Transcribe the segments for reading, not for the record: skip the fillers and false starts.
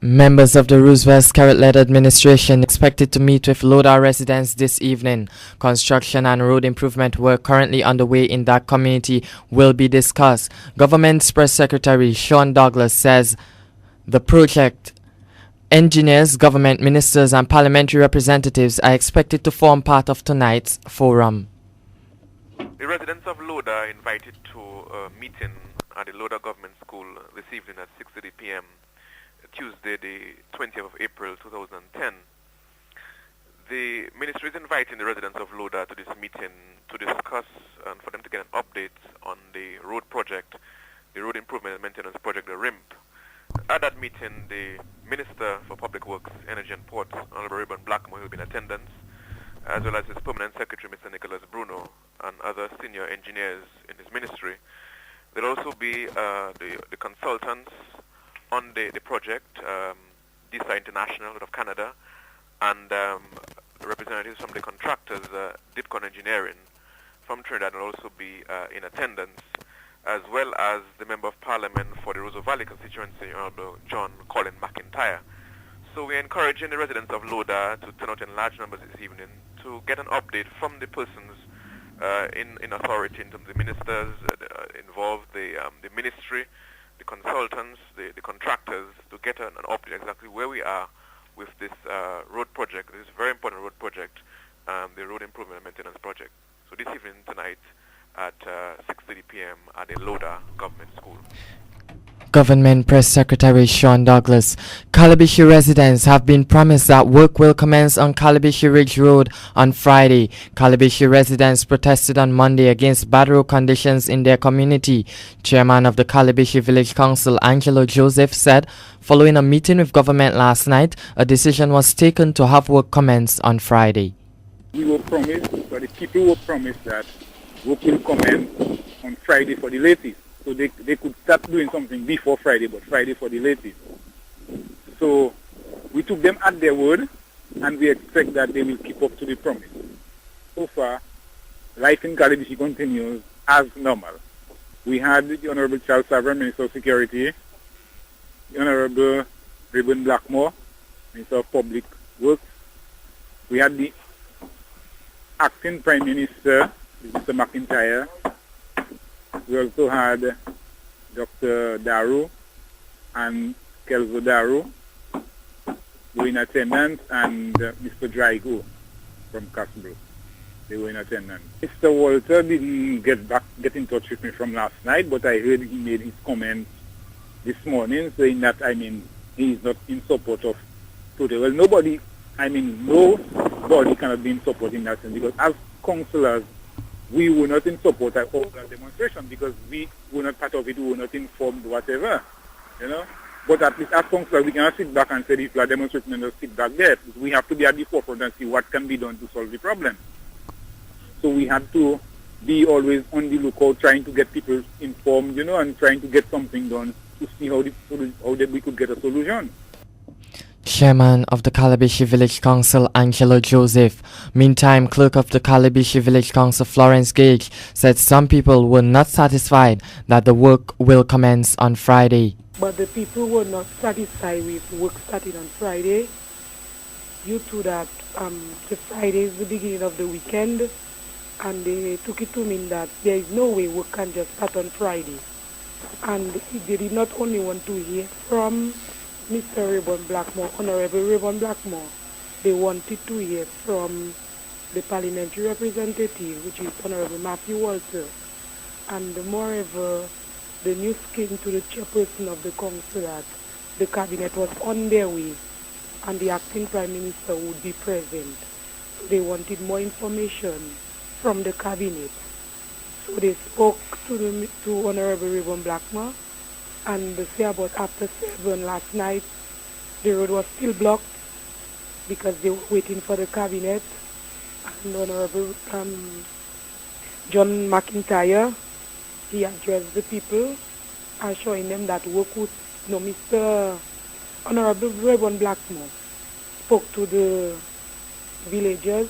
Members of the Roosevelt-Scarlett administration expected to meet with Loda residents this evening. Construction and road improvement work currently underway in that community will be discussed. Government's Press Secretary Sean Douglas says the project engineers, government ministers and parliamentary representatives are expected to form part of tonight's forum. The residents of Loda are invited to a meeting at the Loda Government School this evening at 6:30 p.m. Tuesday, the 20th of April 2010. The ministry is inviting the residents of Loda to this meeting to discuss and for them to get an update on the road project, the road improvement and maintenance project, the RIMP. At that meeting, the Minister for Public Works, Energy and Ports, Honorable Rayburn Blackmore, will be in attendance, as well as his Permanent Secretary, Mr. Nicholas Bruno, and other senior engineers in his ministry. There will also be the consultants on the project, DISA International out of Canada, and representatives from the contractors, Dipcon Engineering from Trinidad will also be in attendance, as well as the Member of Parliament for the Roseau Valley constituency, Honorable John Colin McIntyre. So we're encouraging the residents of Loda to turn out in large numbers this evening to get an update from the persons in authority, in terms of the ministers involved, the ministry, the consultants, the contractors, to get an update exactly where we are with this road project, this very important road project, the road improvement and maintenance project. So this evening tonight at 6:30 p.m. at the Loda Government School. Government Press Secretary Sean Douglas. Calabishi residents have been promised that work will commence on Calabishi Ridge Road on Friday. Calabishi residents protested on Monday against bad road conditions in their community. Chairman of the Calabishi Village Council, Angelo Joseph, said following a meeting with government last night, a decision was taken to have work commence on Friday. We were promised, but the people were promised that work will commence on Friday for the latest. So they could start doing something before Friday, but Friday for the latest. So we took them at their word, and we expect that they will keep up to the promise. So far, life in Calabishi continues as normal. We had the Honorable Charles Savran, Minister of Security, the Honorable Rayburn Blackmore, Minister of Public Works. We had the Acting Prime Minister, Mr. McIntyre. We also had Dr. Daru and Kelso Daru were in attendance, and Mr. Drygo from Casbro. They were in attendance. Mr. Walter didn't get in touch with me from last night, but I heard he made his comments this morning saying that, he is not in support of total. Well, nobody cannot be in support in that sense, because as councillors, we were not in support of that demonstration because we were not part of it, we were not informed, whatever, But at least as councillors, we cannot sit back and say if we are demonstrating and just sit back there. We have to be at the forefront and see what can be done to solve the problem. So we had to be always on the lookout, trying to get people informed, and trying to get something done to see how we could get a solution. Chairman of the Calabishi Village Council, Angelo Joseph. Meantime, Clerk of the Calabishi Village Council, Florence Gage, said some people were not satisfied that the work will commence on Friday. But the people were not satisfied with work starting on Friday due to that the Friday is the beginning of the weekend, and they took it to mean that there is no way work can just start on Friday. And they did not only want to hear from Mr. Rayburn Blackmore, Honorable Rayburn Blackmore, they wanted to hear from the parliamentary representative, which is Honorable Matthew Walter, and moreover, the news came to the chairperson of the council that the cabinet was on their way and the acting prime minister would be present. So they wanted more information from the cabinet. So they spoke to Honorable Rayburn Blackmore, and they say about after 7 last night, the road was still blocked because they were waiting for the cabinet. And Honorable John McIntyre, he addressed the people, assuring them that work would, Mr. Honorable Rayburn Blackmore spoke to the villagers,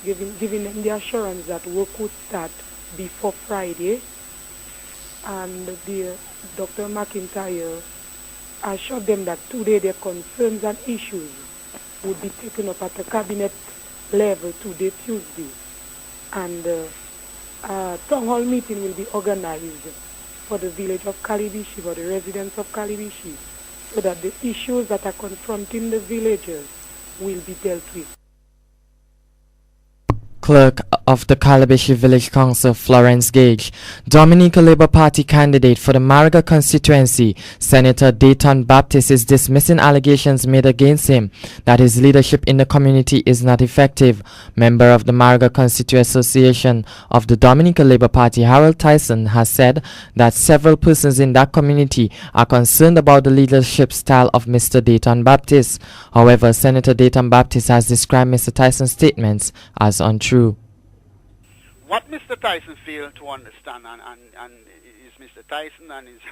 giving them the assurance that work would start before Friday, and the Dr. McIntyre assured them that today their concerns and issues would be taken up at the cabinet level today, Tuesday. And a town hall meeting will be organized for the village of Kalibishi, for the residents of Kalibishi, so that the issues that are confronting the villagers will be dealt with. Clerk of the Calabishi Village Council, Florence Gage. Dominica Labour Party candidate for the Mariga constituency, Senator Dayton Baptist, is dismissing allegations made against him that his leadership in the community is not effective. Member of the Mariga Constituent Association of the Dominica Labour Party, Harold Tyson, has said that several persons in that community are concerned about the leadership style of Mr. Dayton Baptist. However, Senator Dayton Baptist has described Mr. Tyson's statements as untrue. What Mr. Tyson failed to understand, and is Mr. Tyson and his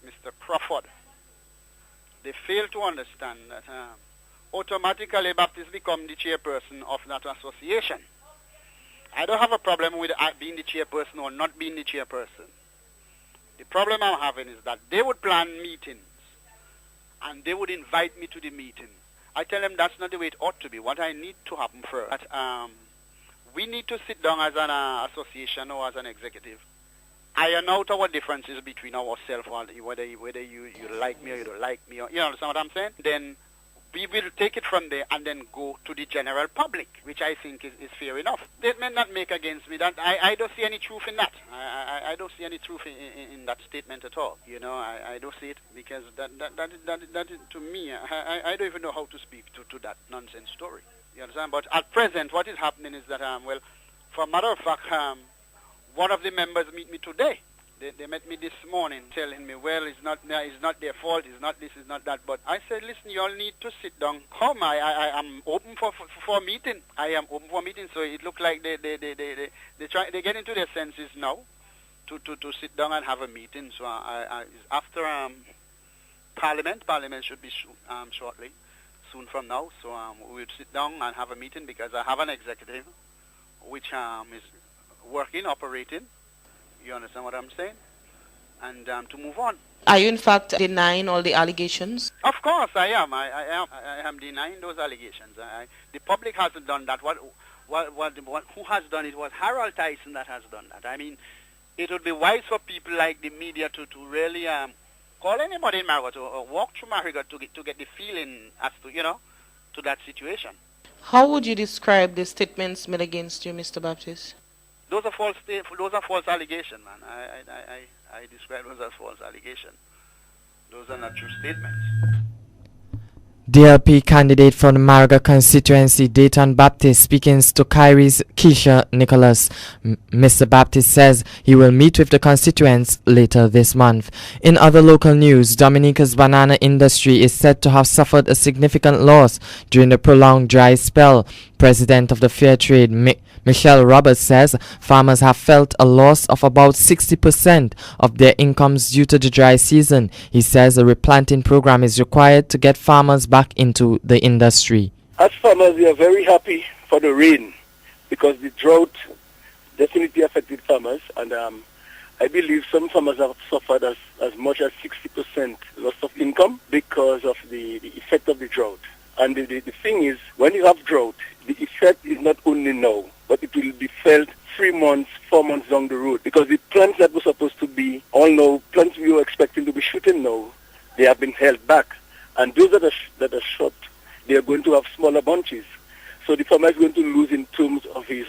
Mr. Crawford, they fail to understand that automatically Baptist become the chairperson of that association. I don't have a problem with being the chairperson or not being the chairperson. The problem I'm having is that they would plan meetings and they would invite me to the meeting. I tell them that's not the way it ought to be. What I need to happen first, that we need to sit down as an association or as an executive, iron out our differences between ourselves, whether you like me or you don't like me, or, you understand what I'm saying? Then we will take it from there and then go to the general public, which I think is fair enough. Statement not make against me, that I don't see any truth in that. I don't see any truth in that statement at all. You know, I don't see it, because that to me, I don't even know how to speak to that nonsense story. You understand? But at present, what is happening is that, well, for a matter of fact, one of the members meet me today. They met me this morning telling me, well, it's not their fault, it's not this, it's not that. But I said, listen, you all need to sit down. Come, I am open for a meeting. I am open for a meeting. So it looks like they get into their senses now to sit down and have a meeting. So after Parliament should be shortly, soon from now. So we will sit down and have a meeting, because I have an executive which is working, operating. You understand what I'm saying? And to move on. Are you in fact denying all the allegations? Of course I am. I am denying those allegations. The public hasn't done that. Who has done it was Harold Tyson that has done that. I mean, it would be wise for people like the media to really call anybody in Mariga or walk through Mariga to get the feeling as to, to that situation. How would you describe the statements made against you, Mr. Baptist? Those are false allegations, man. I describe those as false allegations. Those are not true statements. DLP candidate from the Mariga constituency, Dayton Baptist, speaking to Kairi's Keisha Nicholas. Mr. Baptist says he will meet with the constituents later this month. In other local news, Dominica's banana industry is said to have suffered a significant loss during the prolonged dry spell. President of the Fair Trade, Michelle Roberts, says farmers have felt a loss of about 60% of their incomes due to the dry season. He says a replanting program is required to get farmers back into the industry. As farmers, we are very happy for the rain, because the drought definitely affected farmers, and I believe some farmers have suffered as much as 60% loss of income because of the effect of the drought. And the thing is, when you have drought, the effect is not only now, but it will be felt 3 months, 4 months down the road. Because the plants that were supposed to be, all now, plants we were expecting to be shooting now, they have been held back. And those that are shot, they are going to have smaller bunches. So the farmer is going to lose in terms of his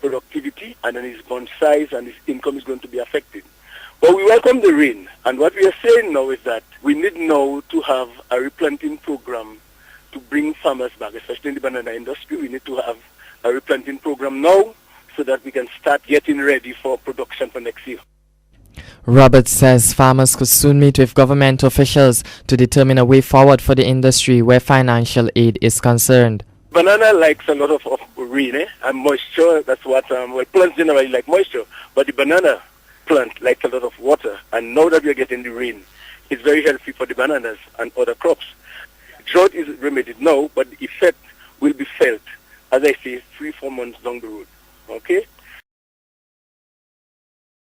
productivity, and then his bunch size, and his income is going to be affected. But we welcome the rain. And what we are saying now is that we need now to have a replanting program to bring farmers back, especially in the banana industry. We need to have a replanting program now so that we can start getting ready for production for next year. Roberts says farmers could soon meet with government officials to determine a way forward for the industry where financial aid is concerned. Banana likes a lot of rain and moisture. That's what, plants generally like moisture, but the banana plant likes a lot of water. And now that we are getting the rain, it's very healthy for the bananas and other crops. Drought is remedied now, but the effect will be felt, as I say, 3-4 months down the road. Okay?